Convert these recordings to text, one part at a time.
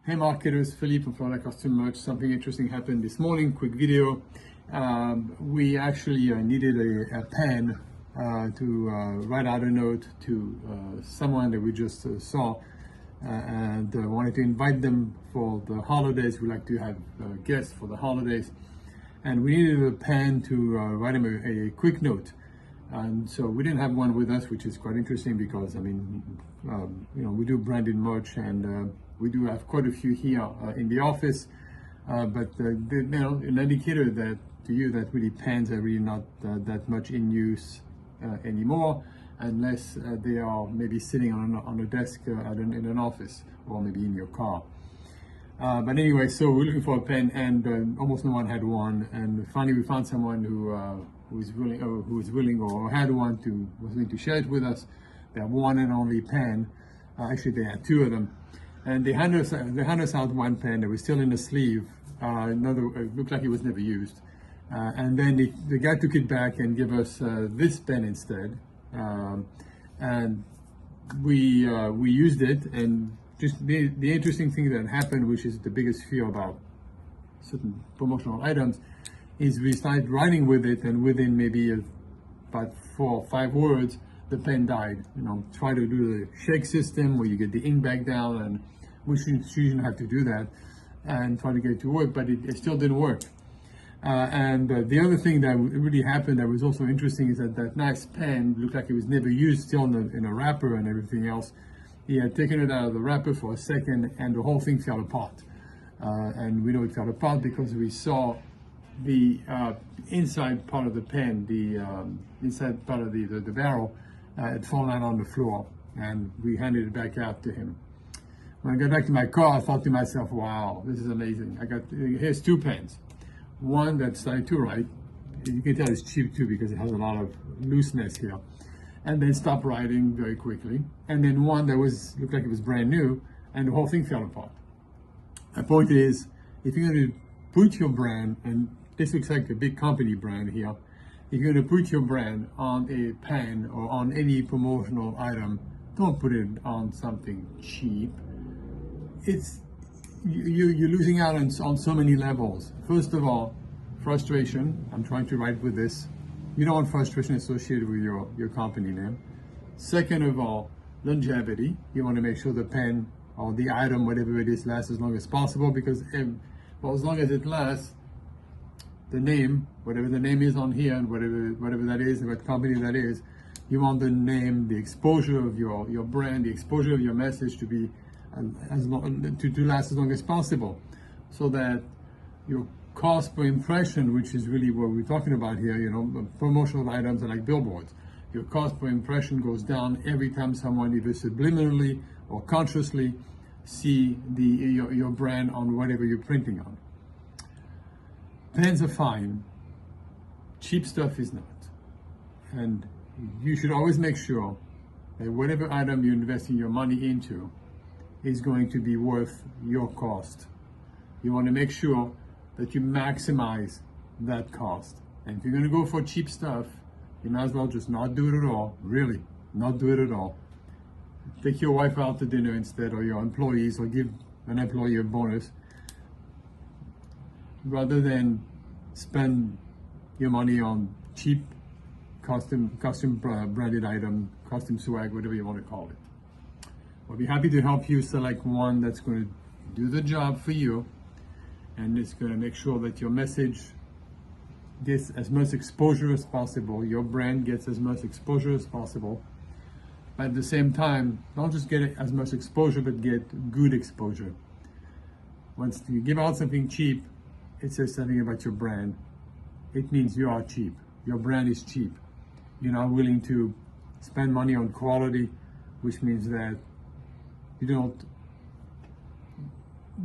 Hey marketers, Philippe from Florida Custom Merch. Something interesting happened this morning. Quick video. We actually needed a pen to write out a note to someone that we just saw and wanted to invite them for the holidays. We like to have guests for the holidays, and we needed a pen to write them a quick note. And so we didn't have one with us, which is quite interesting because we do branded merch, and we do have quite a few here in the office. But an indicator that to you that really pens are really not that much in use anymore, unless they are maybe sitting on a desk in an office or maybe in your car. But anyway, so we're looking for a pen, and almost no one had one. And finally, we found someone who was willing or had one was willing to share it with us. Their one and only pen. Actually, they had two of them, and they handed us out one pen that was still in the sleeve. It looked like it was never used. And then the guy took it back and gave us this pen instead. And we used it, and just the interesting thing that happened, which is the biggest fear about certain promotional items, is we started writing with it, and within maybe about 4 or 5 words, the pen died. Try to do the shake system where you get the ink back down, and we shouldn't have to do that, and try to get it to work, but it still didn't work. The other thing that really happened that was also interesting is that nice pen looked like it was never used, still in a wrapper and everything else. He had taken it out of the wrapper for a second, and the whole thing fell apart. And we know it fell apart because we saw the inside part of the pen, the inside part of the barrel, had fallen out on the floor, and we handed it back out to him. When I got back to my car, I thought to myself, wow, this is amazing. Here's 2 pens. One that started to write. You can tell it's cheap too because it has a lot of looseness here. And then stopped writing very quickly. And then one that looked like it was brand new, and the whole thing fell apart. My point is, if you're going to put your brand, and this looks like a big company brand here, if you're going to put your brand on a pen or on any promotional item, don't put it on something cheap. You're losing out on so many levels. First of all, frustration. I'm trying to write with this. You don't want frustration associated with your company name. Second of all, longevity. You want to make sure the pen or the item, whatever it is, lasts as long as possible, because as long as it lasts, the name, whatever the name is on here, and whatever that is, what company that is, you want the name, the exposure of your brand, the exposure of your message to be to last as long as possible, so that your cost per impression, which is really what we're talking about here, promotional items are like billboards. Your cost per impression goes down every time someone either subliminally or consciously see your brand on whatever you're printing on. Pens are fine. Cheap stuff is not. And you should always make sure that whatever item you're investing your money into is going to be worth your cost. You want to make sure that you maximize that cost. And if you're going to go for cheap stuff, you might as well just not do it at all. Really, not do it at all. Take your wife out to dinner instead, or your employees, or give an employee a bonus, rather than spend your money on cheap custom branded item, custom swag, whatever you want to call it. I'll be happy to help you select one that's going to do the job for you, and it's going to make sure that your message gets as much exposure as possible, your brand gets as much exposure as possible. But at the same time, don't just get as much exposure, but get good exposure. Once you give out something cheap, it says something about your brand. It means you are cheap. Your brand is cheap. You're not willing to spend money on quality, which means that you don't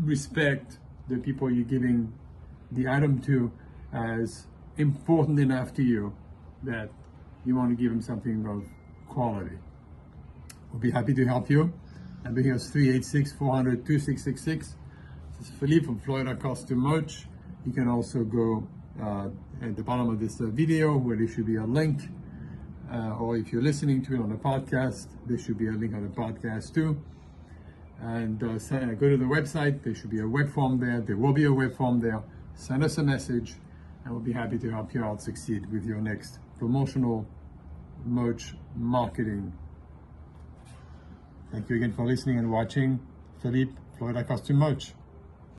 respect the people you're giving the item to as important enough to you that you want to give them something of quality. We'll be happy to help you. Number here is 386-400-2666. This is Philippe from Florida Custom Merch. You can also go at the bottom of this video where there should be a link, or if you're listening to it on a podcast, there should be a link on the podcast too. and go to the website. There should be a web form there. There will be a web form there. Send us a message, and we'll be happy to help you out succeed with your next promotional merch marketing. Thank you again for listening and watching. Philippe, Florida Costume Merch.